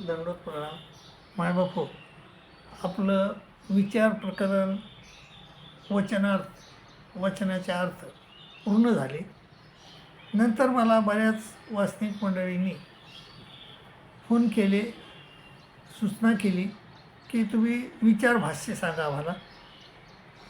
दंडोत प्रणाम. मायबापू, आपलं विचार प्रकरण वचनाचे अर्थ पूर्ण झाले. नंतर मला बऱ्याच वाचनिक मंडळींनी फोन केले, सूचना केली की तुम्ही विचार भाष्य सांगा आम्हाला.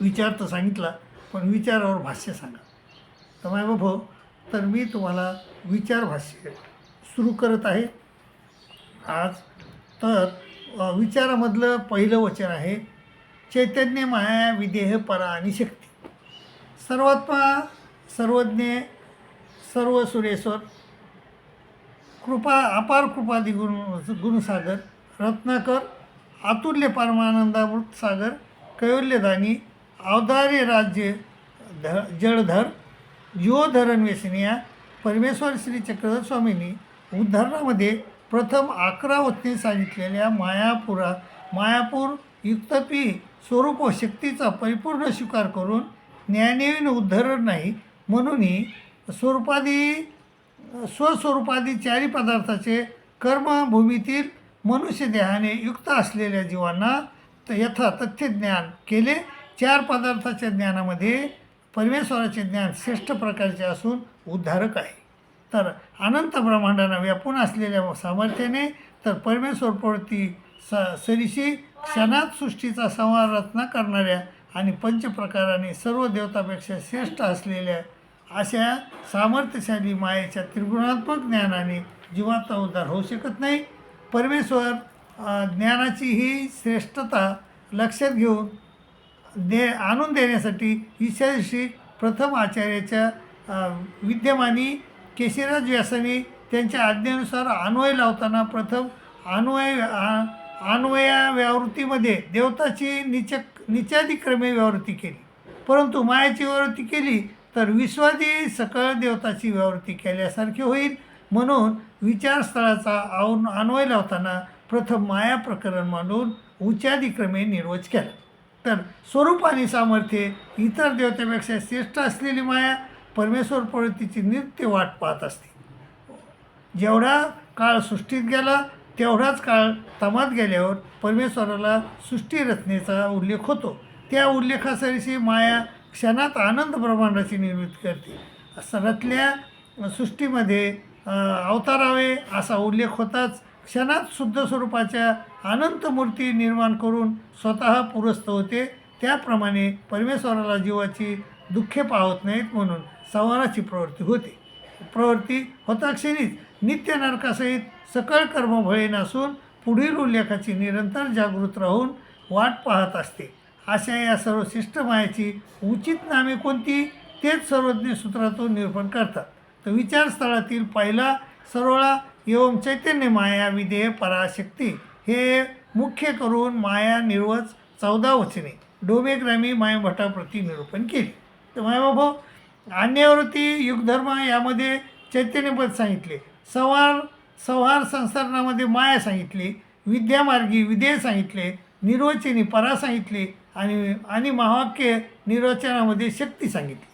विचार तर सांगितला, पण विचारावर भाष्य सांगा. तर मायबापू, तर मी तुम्हाला विचार भाष्य सुरू करत आहे आज. तर विचारामधलं पहिलं वचन आहे, चैतन्य माया विदेह परा आणि शक्ती. सर्वात्मा, सर्वज्ञ, सर्व सुरेश्वर, अपार कृपादी गुणसागर, रत्नाकर, अतुल्य परमानंदामृत सागर, कैवल्यदानी, अवधार्य राज्य जळधर, जीवोधरण व्यसनिया, परमेश्वर श्री चक्रधर स्वामींनी उदाहरणामध्ये प्रथम 11 वचने सांगितलेल्या मायापूर युक्तत्वी स्वरूप व शक्तीचा परिपूर्ण स्वीकार करून ज्ञानेन उद्धरण नाही म्हणूनही स्वस्वरूपादी चारी पदार्थाचे कर्मभूमीतील मनुष्य देहाने युक्त असलेल्या जीवांना यथा तथ्य ज्ञान केले. 4 पदार्थाच्या ज्ञानामध्ये परमेश्वराचे ज्ञान श्रेष्ठ प्रकारचे असून उद्धारक आहे. तर अनंत ब्रह्मांडांना व्यापून असलेल्या सामर्थ्याने तर परमेश्वर प्रवृत्ती सरीशी क्षणात सृष्टीचा संहार रचना करणाऱ्या आणि पंचप्रकाराने सर्व देवतापेक्षा श्रेष्ठ असलेल्या अशा सामर्थ्यशाली मायेच्या त्रिगुणात्मक ज्ञानाने जीवाचा उद्धार होऊ शकत नाही. परमेश्वर ज्ञानाची ही श्रेष्ठता लक्षात घेऊन आणून देण्यासाठी ईशाशी प्रथम आचार्याच्या विद्यमानी केशिराज व्यासाने त्यांच्या आज्ञेनुसार अन्वय लावताना प्रथम अन्वया व्यावृत्तीमध्ये देवताची निचादिक्रमे व्यावृत्ती केली, परंतु मायाची व्यावृत्ती केली तर विश्वादी सकळ देवताची व्यावृत्ती केल्यासारखे होईल. म्हणून विचारस्थळाचा अन्वय लावताना प्रथम माया प्रकरण मांडून उच्चादिक्रमे निर्वच केला. तर स्वरूप आणि सामर्थ्य इतर देवतेपेक्षा श्रेष्ठ असलेली माया परमेश्वर प्रवृत्तीची नित्य वाट पाहत असते. जेवढा काळ सृष्टीत गेला तेवढाच काळ तमात गेल्यावर परमेश्वराला सृष्टी रचनेचा उल्लेख होतो. त्या उल्लेखासरीशी माया क्षणात आनंद ब्रह्मांडाची निर्मिती करते. रचल्या सृष्टीमध्ये अवतारावे असा उल्लेख होताच क्षणात शुद्ध स्वरूपाच्या अनंत मूर्ती निर्माण करून स्वतः पुरस्त होते. त्याप्रमाणे परमेश्वराला जीवाची दुःखे पावत नाहीत म्हणून संहाराची प्रवृत्ती होता क्षणीच नित्य नरकासहित सकळ कर्म भळे नसून पुढील उल्लेखाची निरंतर जागृत राहून वाट पाहत असते. अशा या सर्व शिष्ट मायाची उचित नामे कोणती तेच सर्वज्ञ सूत्रातून निरूपण करतात. तर विचारस्थळातील पहिला सरवळा एवं चैतन्य माया विदेह पराशक्ती हे मुख्य करून माया निर्वच 14 वचने डोमेग्रामी मायाभटाप्रती निरूपण केली. तर मायाबाबा, अन्यवृत्ती युगधर्म यामध्ये चैतन्यपद सांगितले, संहार संसरणामध्ये माया सांगितली, विद्यामार्गी विदेह सांगितले, निर्वचनी परा सांगितले आणि महावाक्य निर्वचनामध्ये शक्ती सांगितली.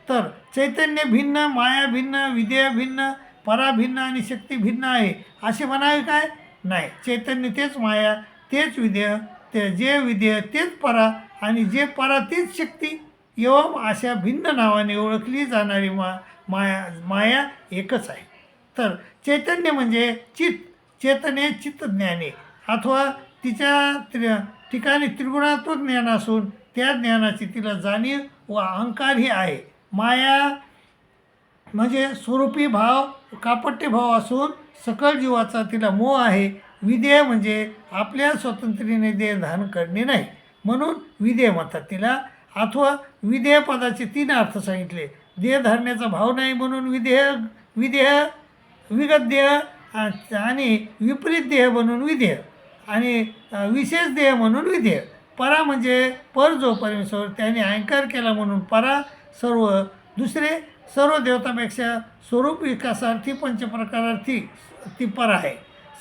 तर चैतन्य भिन्न, माया भिन्न, विदेह भिन्न, परा भिन्न आणि शक्ती भिन्न आहे असे म्हणावे काय? नाही. चैतन्य तेच माया, तेच विदेह, जे विदेह तेच परा आणि जे परा तेच शक्ती एवं अशा भिन्न नावाने ओळखली जाणारी माया एकच आहे. तर चैतन्य म्हणजे चेतने चित्तज्ञाने अथवा तिच्या ठिकाणी त्रिगुणात्मक ज्ञान असून त्या ज्ञानाची तिला जाणीव व अहंकारही आहे. माया म्हणजे स्वरूपी भाव, कापट्य भाव असून सकळ जीवाचा तिला मोह आहे. विदेह म्हणजे आपल्या स्वतंत्र्याने देह धारण करणे नाही म्हणून विदेह म्हणतात तिला. अथवा विदेह पदाचे 3 अर्थ सांगितले. देह धारण्याचा भाव नाही म्हणून विदेह, विगत देह आणि विपरीत देह म्हणून विदेह आणि विशेष देह म्हणून विदेह. परा म्हणजे पर जो परमेश्वर त्याने अहंकार केला म्हणून परा. सर्व देवतापेक्षा स्वरूप विकासार्थी पंचप्रकारार्थी ती परा आहे.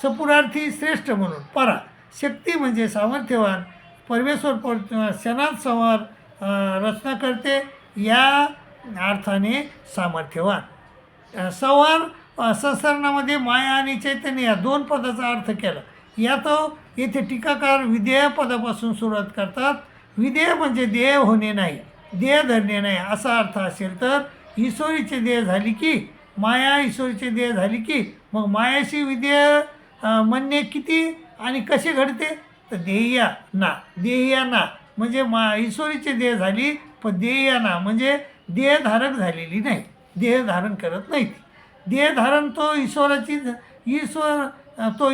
सपुरार्थी श्रेष्ठ म्हणून परा. शक्ती म्हणजे सामर्थ्यवान, परमेश्वर क्षणात संहार रचना करते या अर्थाने सामर्थ्यवान. संहार संसरणामध्ये माया आणि चैतन्य या 2 पदाचा अर्थ केला. यात येथे टीकाकार विधेय पदापासून सुरुवात करतात. विधेय म्हणजे देह होणे नाही, देह धरणे नाही असा अर्थ असेल तर ईश्वरीचे देह झाली की माया ईश्वरीचे देह झाली की मग मायाशी विधेय म्हणणे किती आणि कसे घडते तर देहिया ना म्हणजे ईश्वरीचे देह झाली, पण देहिया ना म्हणजे देहधारक झालेली नाही, देह धारण करत नाही. देहधारण तो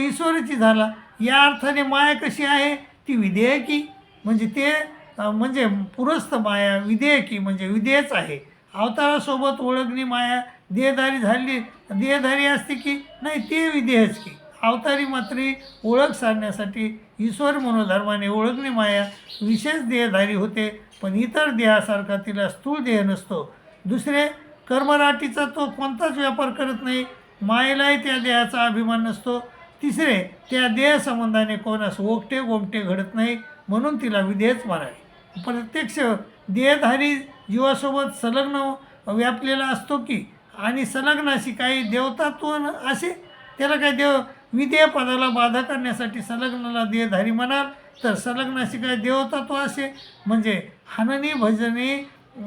ईश्वराची झाला. या अर्थाने माया कशी आहे ती विधेयकी म्हणजे ते म्हणजे पुरस्थ माया विधेयकी म्हणजे विधेयच आहे. अवतारासोबत ओळखणी माया देहधारी असते की नाही ते विधेयच की. अवतारी मात्र ओळख साधण्यासाठी ईश्वर मनोधर्माने ओळखणी माया विशेष देहधारी होते, पण इतर देहासारखा तिला स्थूल देह नसतो. दुसरे कर्मराटीचा तो कोणताच व्यापार करत नाही, मायेलाही त्या देहाचा अभिमान नसतो. तिसरे त्या देहसंबंधाने कोणास ओगटे गोमटे घडत नाही, म्हणून तिला विधेयच म्हणावे. प्रत्यक्ष देहधारी जीवासोबत संलग्न व्यापलेला असतो की आणि संलग्नाशी काही देवतात्व असे त्याला काय विधेय पदाला बाधा करण्यासाठी संलग्नाला देहधारी म्हणाल तर संलग्नाशी काय देवतात्व असे म्हणजे हाननी भजनी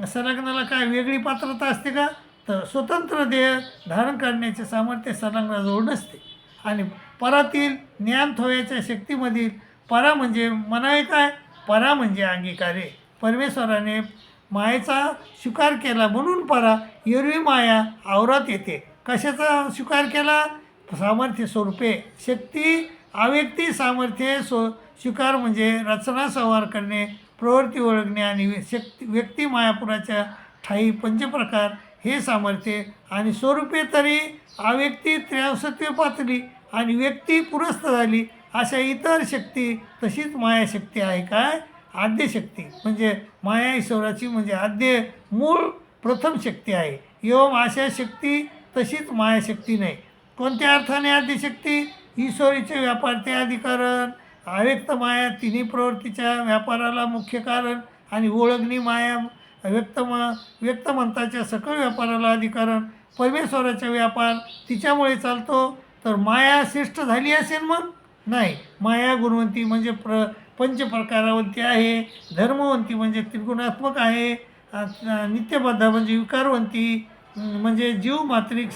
संलग्नाला काय वेगळी पात्रता असते का तर स्वतंत्र देह धारण करण्याचे सामर्थ्य संलग्नाजवळ नसते. आणि परातील ज्ञान थोयाच्या शक्तीमधील परा म्हणजे म्हणावे काय परा म्हणजे अंगीकारे. परमेश्वराने मायेचा स्वीकार केला म्हणून परा एरवी माया आवरात येते. कशाचा स्वीकार केला सामर्थ्य स्वरूपे शक्ती अव्यक्ती सामर्थ्य स्वीकार म्हणजे रचना संहार करणे प्रवृत्ती ओळखणे आणि व्यक्ती मायापुराच्या ठाई पंचप्रकार हे सामर्थ्य आणि स्वरूपे तरी अव्यक्ती त्र्यांसत्वे पातळी आणि व्यक्ती पुरस्थ झाली अशा इतर शक्ती तशीच मायाशक्ती आहे काय आद्यशक्ती म्हणजे माया ईश्वराची म्हणजे आद्य मूळ प्रथम शक्ती आहे. एवं अशा शक्ती तशीच मायाशक्ती नाही. कोणत्या अर्थाने आद्यशक्ती ईश्वरीचे व्यापार ते अधिकरण अव्यक्त माया तिन्ही प्रवृत्तीच्या व्यापाराला मुख्य कारण आणि ओळखणी माया व्यक्तमंताच्या सकळ व्यापाराला अधिकरण. परमेश्वराचा व्यापार तिच्यामुळे चालतो तर माया श्रेष्ठ झाली असेल मग नाही. माया गुणवंती म्हणजे पंचप्रकारावंती आहे, धर्मवंती म्हणजे त्रिगुणात्मक आहे, नित्यबद्ध म्हणजे विकारवंती म्हणजे जीव मात्रिक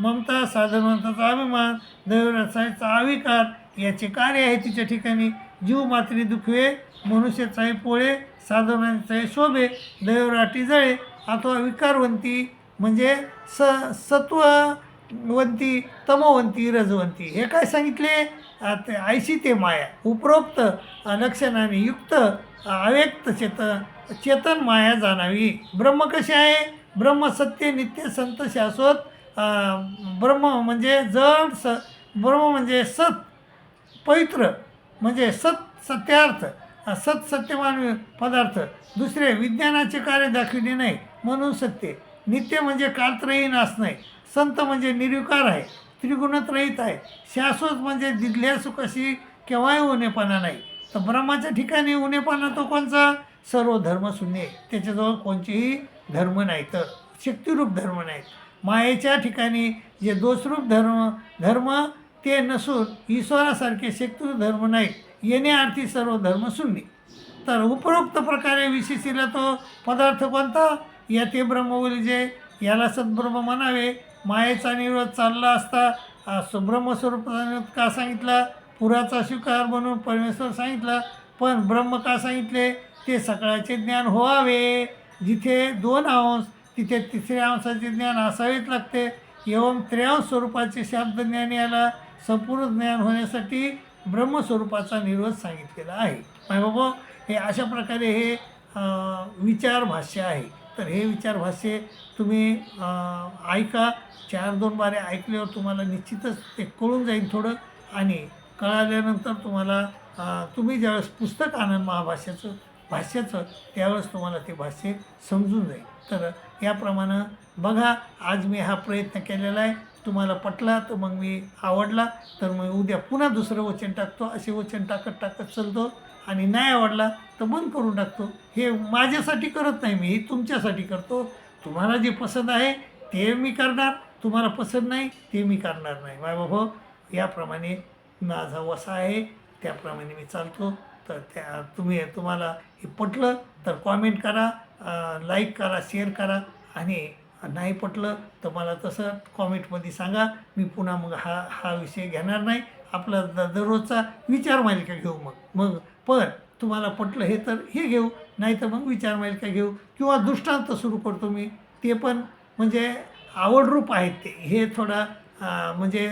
ममता साधनवंताचा अभिमान दैवरसाचा अविकार याचे कार्य आहे तिच्या ठिकाणी. जीव मात्री दुखवे मनुष्याचाही पोळे साधनांचाही शोभे दैवराटी जळे अथवा विकारवंती म्हणजे सत्ववंती तमवंती रजवंती. हे काय सांगितले ऐशी ते माया उपरोक्त लक्षणाने युक्त अव्यक्त चेतन माया जाणावी. ब्रह्म कसे आहे ब्रह्म सत्य नित्य संत शाश्वत ब्रह्म म्हणजे ब्रह्म म्हणजे सत पवित्र म्हणजे सत्यार्थ सत्यमान पदार्थ. दुसरे विज्ञानाचे कार्य दाखविले नाही म्हणून सत्य. नित्य म्हणजे कालत्रयीन असणे. संत म्हणजे निर्विकार आहे, त्रिगुणात रहित आहे. शाश्वत म्हणजे दिदल्या सुखाशी केव्हाही उणेपणा नाही. तर ब्रह्माच्या ठिकाणी उणेपणा तो कोणचा सर्व धर्म शून्य. त्याच्याजवळ कोणतेही धर्म नाही तर शक्तिरूप धर्म नाहीत. मायेच्या ठिकाणी जे दोषरूप धर्म ते नसून ईश्वरासारखे शक्तिरूप धर्म नाहीत. येण्याअर्थी सर्व धर्म शून्य. तर उपरोक्त प्रकारे विशेषीला तो पदार्थ कोणता या ते ब्रह्मवलीजे याला सद्ब्रह्म म्हणावे. मायेचा निरोध चालला असता ब्रह्मस्वरूपाचा निरोध का सांगितला पुराचा स्वीकार म्हणून परमेश्वर सांगितला. पण ब्रह्म का सांगितले ते सकाळचे ज्ञान व्हावे. जिथे 2 अंश तिथे तिसऱ्या अंशाचे ज्ञान असावेच लागते. एवं त्र्यांश स्वरूपाचे शब्दज्ञान याला संपूर्ण ज्ञान होण्यासाठी ब्रह्मस्वरूपाचा निरोध सांगितलेला आहे. माय बाबा हे अशा प्रकारे हे विचार भाष्य आहे. तर हे विचार भाष्य तुम्ही ऐका 4-2 बारे ऐकल्यावर तुम्हाला निश्चितच ते कळून जाईल थोडं. आणि कळाल्यानंतर तुम्हाला तुम्ही ज्यावेळेस पुस्तक आनंद भाष्याचं त्यावेळेस तुम्हाला ते भाष्य समजून जाईल. तर याप्रमाणे बघा आज मी हा प्रयत्न केलेला आहे. तुम्हाला पटला तर मग मी आवडला तर मग उद्या पुन्हा दुसरं वचन टाकतो. असे वचन टाकत चालतो. आणि नाही आवडला तर बंद करून टाकतो. हे माझ्यासाठी करत नाही मी, तुमच्यासाठी करतो. तुम्हाला जे पसंत आहे ते मी करणार, तुम्हाला पसंत नाही ते मी करणार नाही. बाबा याप्रमाणे माझा वसा आहे, त्याप्रमाणे मी चालतो. तर तुम्हाला हे पटलं तर कॉमेंट करा, लाईक करा, शेअर करा. आणि नाही पटलं तर मला तसं कॉमेंटमध्ये सांगा. मी पुन्हा मग हा विषय घेणार नाही. आपला दररोजचा विचार मालिका घेऊ मग पण तुम्हाला पटलं हे तर हे घेऊ, नाही तर मग विचार मालिका घेऊ किंवा दृष्टांत सुरू करतो मी. ते पण म्हणजे आवडरूप आहेत ते. हे थोडं म्हणजे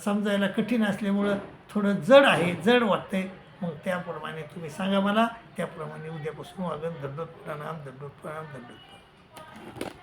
समजायला कठीण असल्यामुळं थोडं जड वाटतंय. मग त्याप्रमाणे तुम्ही सांगा मला, त्याप्रमाणे उद्यापासून वागन. दंडोत प्रणाम, दंडोत प्रणाम, दंडोत प्रणाम.